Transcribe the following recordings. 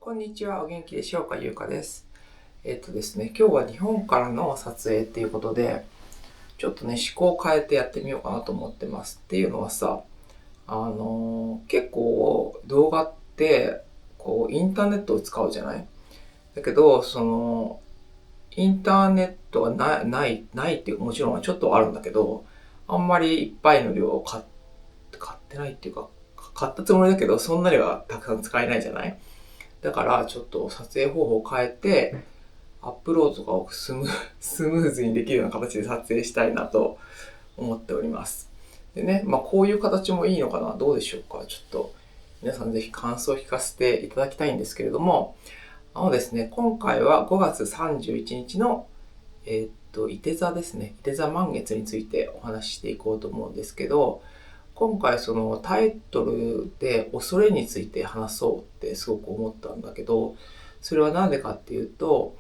こんにちは、お元気でしょうか、ゆうかです。ですね、今日は日本からの撮影っていうことで、ちょっとね、思考を変えてやってみようかなと思ってます。っていうのはさ、結構動画って、インターネットを使うじゃない。だけど、インターネットがないっていうか、もちろんちょっとあるんだけど、あんまりいっぱいの量を買ってないっていうか、買ったつもりだけど、そんなにはたくさん使えないじゃない。だからちょっと撮影方法を変えて、アップロードとかをスムーズにできるような形で撮影したいなと思っております。でね、こういう形もいいのかな、どうでしょうか。ちょっと皆さんぜひ感想を聞かせていただきたいんですけれども、ですね、今回は5月31日の、伊手座ですね。伊手座満月についてお話ししていこうと思うんですけど、今回そのタイトルで恐れについて話そうってすごく思ったんだけど、それはなんでかっていうと、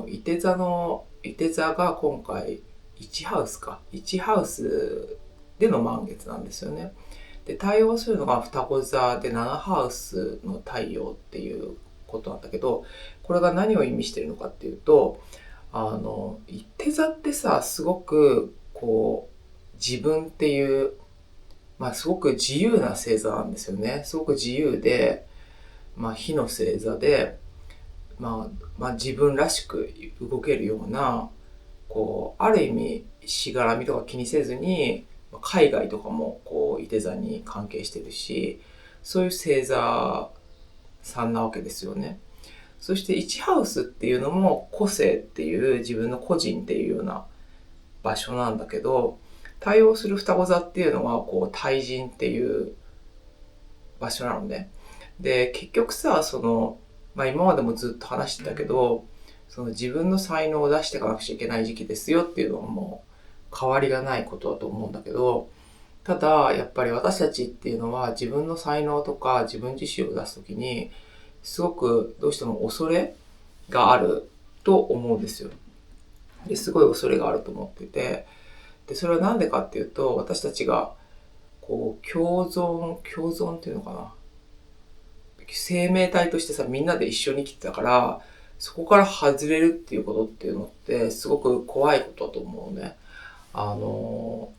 伊手座が今回1ハウスか。1ハウスでの満月なんですよね。で、対応するのが双子座で7ハウスの太陽っていうことなんだけど、これが何を意味してるのかっていうと、伊手座ってさ、すごく自分っていうすごく自由な星座なんですよね。すごく自由で、火の星座で、自分らしく動けるような、ある意味、しがらみとか気にせずに、海外とかも、伊手座に関係してるし、そういう星座さんなわけですよね。そして1ハウスっていうのも個性っていう自分の個人っていうような場所なんだけど、対応する双子座っていうのは対人っていう場所なのね。で、結局さ、今までもずっと話してたけど、その自分の才能を出していかなくちゃいけない時期ですよっていうのはもう変わりがないことだと思うんだけど、ただやっぱり私たちっていうのは自分の才能とか自分自身を出すときにすごくどうしても恐れがあると思うんですよ。ですごい恐れがあると思ってて、で、それはなんでかっていうと、私たちが共存っていうのかな。生命体としてさ、みんなで一緒に生きてたから、そこから外れるっていうことっていうのって、すごく怖いことだと思うね。あの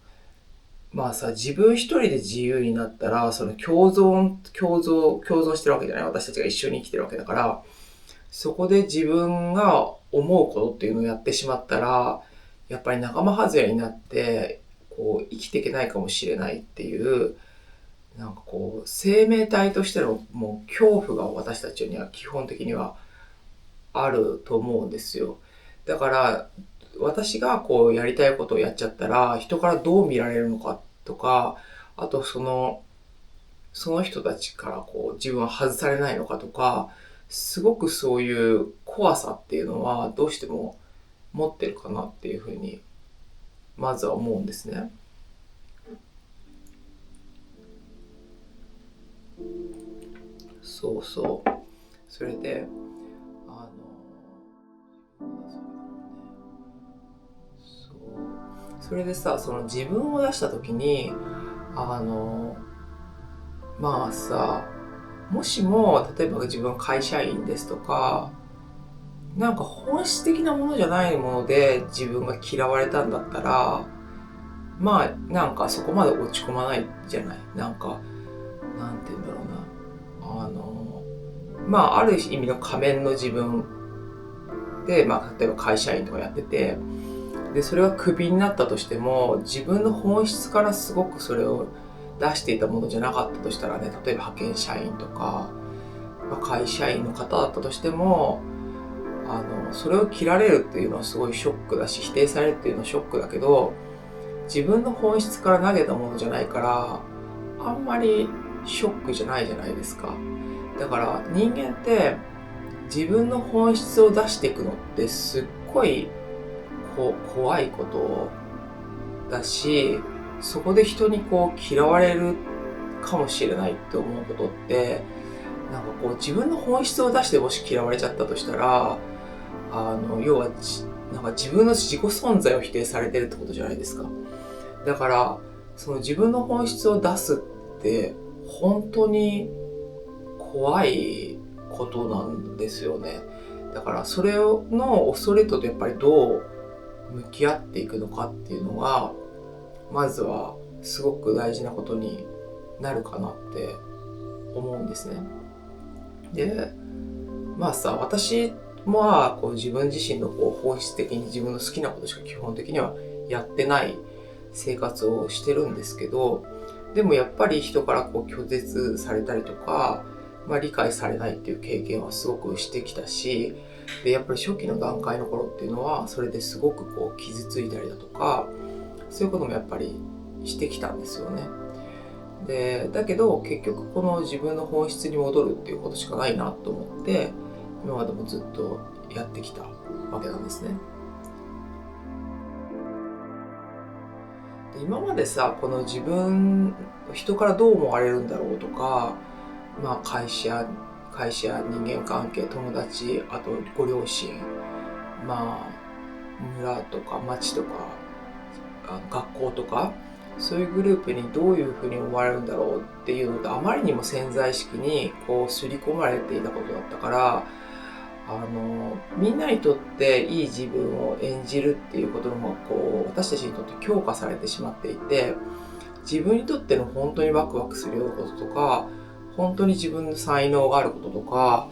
自分一人で自由になったら、その共存してるわけじゃない。私たちが一緒に生きてるわけだから、そこで自分が思うことっていうのをやってしまったら、やっぱり仲間外れになって、生きていけないかもしれないっていう、生命体としてのもう恐怖が私たちには基本的にはあると思うんですよ。だから、私がやりたいことをやっちゃったら、人からどう見られるのかとか、あとその人たちから自分は外されないのかとか、すごくそういう怖さっていうのはどうしても持ってるかなっていうふうに、まずは思うんですね。そうそう。それで、あそれでさ、その自分を出した時に、あの、さ、もしも、例えば自分は会社員ですとか、なんか本質的なものじゃないもので自分が嫌われたんだったら、なんかそこまで落ち込まないじゃない。なんか、なんて言うんだろうな。ある意味の仮面の自分で、例えば会社員とかやってて、で、それがクビになったとしても、自分の本質からすごくそれを出していたものじゃなかったとしたらね、例えば派遣社員とか、会社員の方だったとしても、それを切られるっていうのはすごいショックだし、否定されるっていうのはショックだけど、自分の本質から投げたものじゃないから、あんまりショックじゃないじゃないですか。だから人間って自分の本質を出していくのってすっごい怖いことだし、そこで人に嫌われるかもしれないって思うことって、なんか自分の本質を出してもし嫌われちゃったとしたら、要はなんか自分の自己存在を否定されてるってことじゃないですか。だから、その自分の本質を出すって、本当に怖いこことなんですよね。だからそれの恐れとやっぱりどう向き合っていくのかっていうのが、まずはすごく大事なことになるかなって思うんですね。で、私もこう自分自身の本質的に自分の好きなことしか基本的にはやってない生活をしてるんですけど、でもやっぱり人から拒絶されたりとか、理解されないっていう経験はすごくしてきたし、でやっぱり初期の段階の頃っていうのはそれですごく傷ついたりだとか、そういうこともやっぱりしてきたんですよね。だけど結局この自分の本質に戻るっていうことしかないなと思って、今までもずっとやってきたわけなんですね。で今までこの人からどう思われるんだろうとか、会社、人間関係、友達、あとご両親、村とか町とか学校とか、そういうグループにどういうふうに思われるんだろうっていうのと、あまりにも潜在意識に刷り込まれていたことだったから、みんなにとっていい自分を演じるっていうことの方が私たちにとって強化されてしまっていて、自分にとっての本当にワクワクするようなこととか、本当に自分の才能があることとか、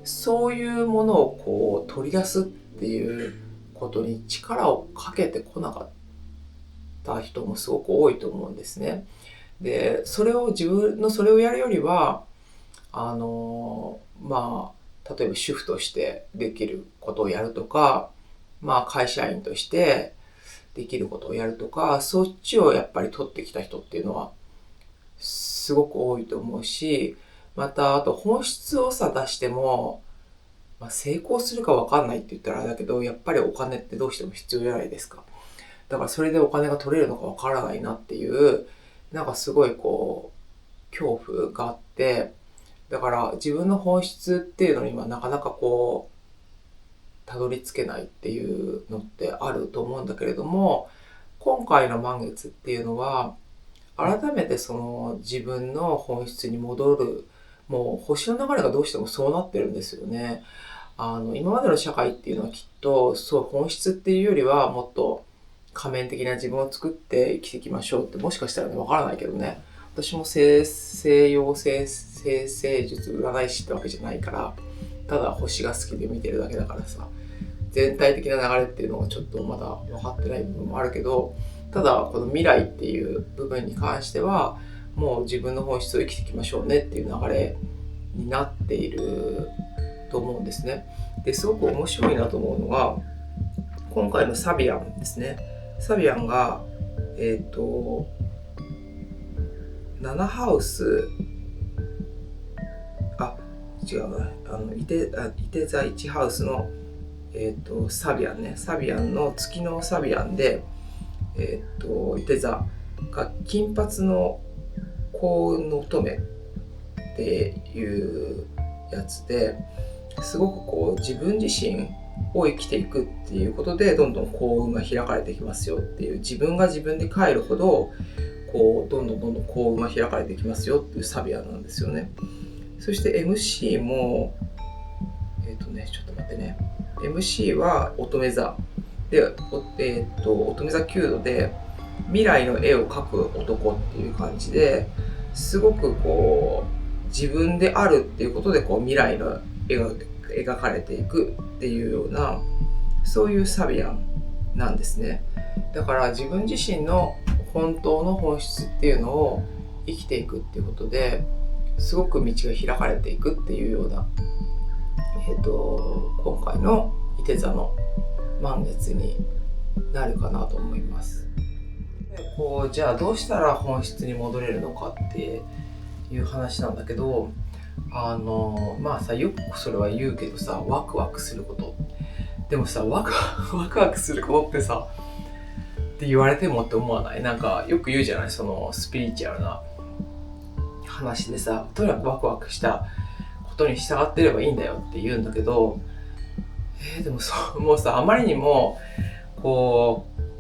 そういうものを取り出すっていうことに力をかけてこなかった人もすごく多いと思うんですね。で、自分のそれをやるよりは、例えば主婦としてできることをやるとか、会社員としてできることをやるとか、そっちをやっぱり取ってきた人っていうのはすごく多いと思うし、またあと本質を出しても、成功するか分かんないって言ったらあれだけど、やっぱりお金ってどうしても必要じゃないですか。だからそれでお金が取れるのか分からないなっていう、すごい恐怖があって、だから自分の本質っていうのになかなかたどり着けないっていうのってあると思うんだけれども、今回の満月っていうのは改めてその自分の本質に戻る、もう星の流れがどうしてもそうなってるんですよね。今までの社会っていうのはきっと本質っていうよりはもっと仮面的な自分を作って生きていきましょうって、もしかしたらね、わからないけどね。私も西洋生成術占い師ってわけじゃないから、ただ星が好きで見てるだけだからさ、全体的な流れっていうのがちょっとまだ分かってない部分もあるけど、ただこの未来っていう部分に関しては、もう自分の本質を生きていきましょうねっていう流れになっていると思うんですね。ですごく面白いなと思うのが、今回のサビアンですね。サビアンが7ハウス、違うな、いて座1ハウスのサビアンね、サビアンの月のサビアンで、いて座が金髪の幸運の乙女っていうやつで、すごく自分自身を生きていくっていうことでどんどん幸運が開かれていきますよっていう、自分が自分で帰るほどどんどん幸運が開かれていきますよっていうサビアンなんですよね。そして MC もちょっと待ってね、MC は乙女座で、乙女座9度で未来の絵を描く男っていう感じで、すごく自分であるっていうことで未来の絵が描かれていくっていうような、そういうサビアンなんですね。だから自分自身の本当の本質っていうのを生きていくっていうことで、すごく道が開かれていくっていうような、今回のいて座の満月になるかなと思います。じゃあどうしたら本質に戻れるのかっていう話なんだけど、よくそれは言うけどさ、ワクワクすること。でもさ、ワクワクすることってさ、って言われてもって思わない？よく言うじゃない、そのスピリチュアルな話でさ、とにかくワクワクしたことに従ってればいいんだよって言うんだけど、でももうさ、あまりにも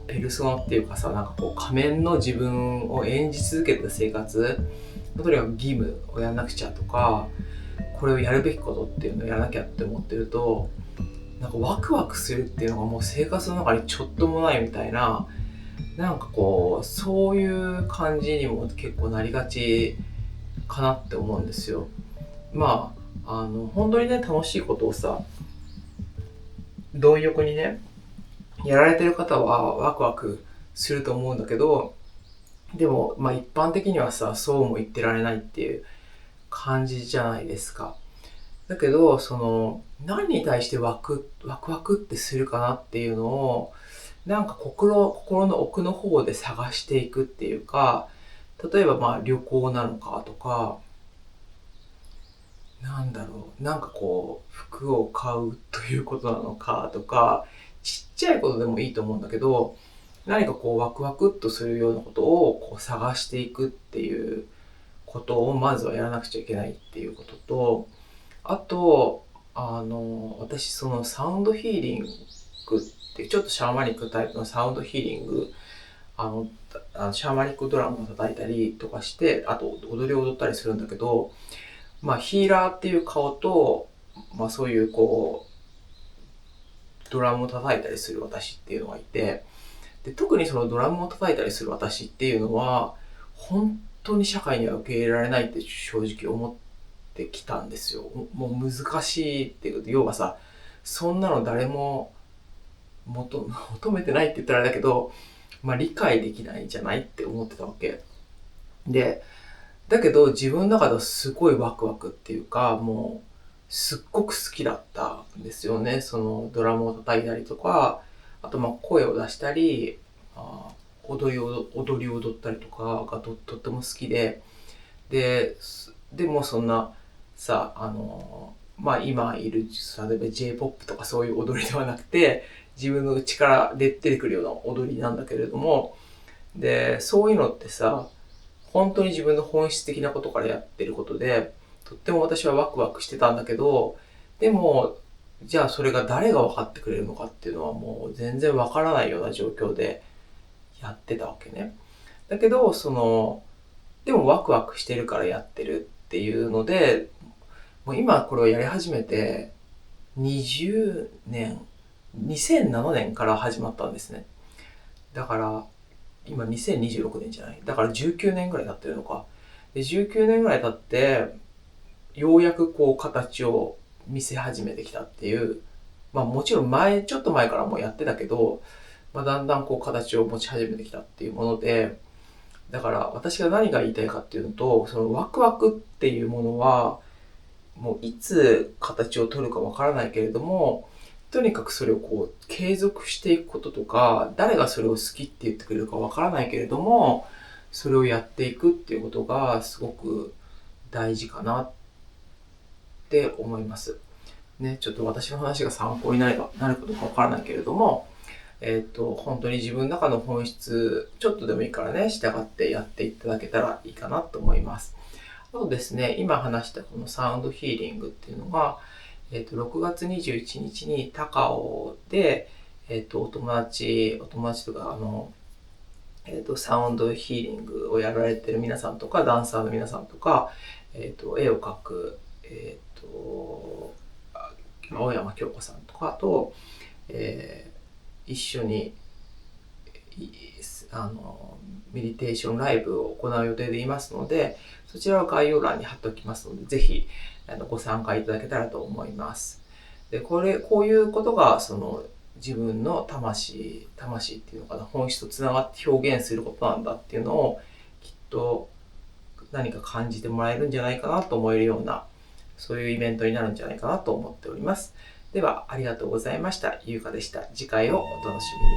ペルソナっていうかさ、仮面の自分を演じ続けた生活、とにかく義務をやんなくちゃとか、これをやるべきことっていうのをやらなきゃって思ってると、なんかワクワクするっていうのがもう生活の中にちょっともないみたいな、なんかこうそういう感じにも結構なりがちかなって思うんですよ。まあ本当にね、楽しいことをさ、貪欲にねやられてる方はワクワクすると思うんだけど、でもまあ一般的にはさ、そうも言ってられないっていう感じじゃないですか。だけどその何に対してワクワクってするかなっていうのを、なんか心の奥の方で探していくっていうか、例えばまあ旅行なのかとか、なんだろう、なんかこう服を買うということなのかとか、ちっちゃいことでもいいと思うんだけど、何かこうワクワクっとするようなことをこう探していくっていうことをまずはやらなくちゃいけないっていうことと、あと私そのサウンドヒーリングってちょっとシャーマニックタイプのサウンドヒーリング、シャーマニックドラムを叩いたりとかして、あと踊りを踊ったりするんだけど、まあヒーラーっていう顔と、まあそういうこうドラムを叩いたりする私っていうのがいて、で特にそのドラムを叩いたりする私っていうのは本当に社会には受け入れられないって正直思ってきたんですよ。もう難しいっていうこと、要はさ、そんなの誰も求めてないって言ったらあれだけど、まあ理解できないんじゃないって思ってたわけで、だけど自分の中ではすごいワクワクっていうか、もうすっごく好きだったんですよね。そのドラムを叩いたりとか、あとまあ声を出したり、踊りを踊ったりとかがとっても好きで、でもそんなさ、まあ今いる例えば J-POP とかそういう踊りではなくて、自分の内から出てくるような踊りなんだけれども、でそういうのってさ、本当に自分の本質的なことからやってることで、とっても私はワクワクしてたんだけど、でもじゃあそれが誰が分かってくれるのかっていうのはもう全然分からないような状況でやってたわけね。だけどでもワクワクしてるからやってるっていうので、もう今これをやり始めて20年、2007年から始まったんですね。だから今2026年じゃない。だから19年ぐらい経ってるのか。で、19年ぐらい経って、ようやくこう形を見せ始めてきたっていう。まあもちろんちょっと前からもやってたけど、まあだんだんこう形を持ち始めてきたっていうもので、だから私が何が言いたいかっていうのと、そのワクワクっていうものは、もういつ形を取るかわからないけれども、とにかくそれをこう継続していくこととか、誰がそれを好きって言ってくれるかわからないけれども、それをやっていくっていうことがすごく大事かなって思います。ね、ちょっと私の話が参考になるかどうかわからないけれども、本当に自分の中の本質、ちょっとでもいいからね、従ってやっていただけたらいいかなと思います。あとですね、今話したこのサウンドヒーリングっていうのが、6月21日に高尾で、お友達とか、サウンドヒーリングをやられてる皆さんとか、ダンサーの皆さんとか、絵を描く、青山京子さんとかと、一緒にメディテーションライブを行う予定でいますので、そちらは概要欄に貼っておきますので、ぜひご参加いただけたらと思います。で、こういうことがその自分の魂っていうのかな、本質とつながって表現することなんだっていうのをきっと何か感じてもらえるんじゃないかなと思えるような、そういうイベントになるんじゃないかなと思っております。では、ありがとうございました。ゆうかでした。次回をお楽しみに。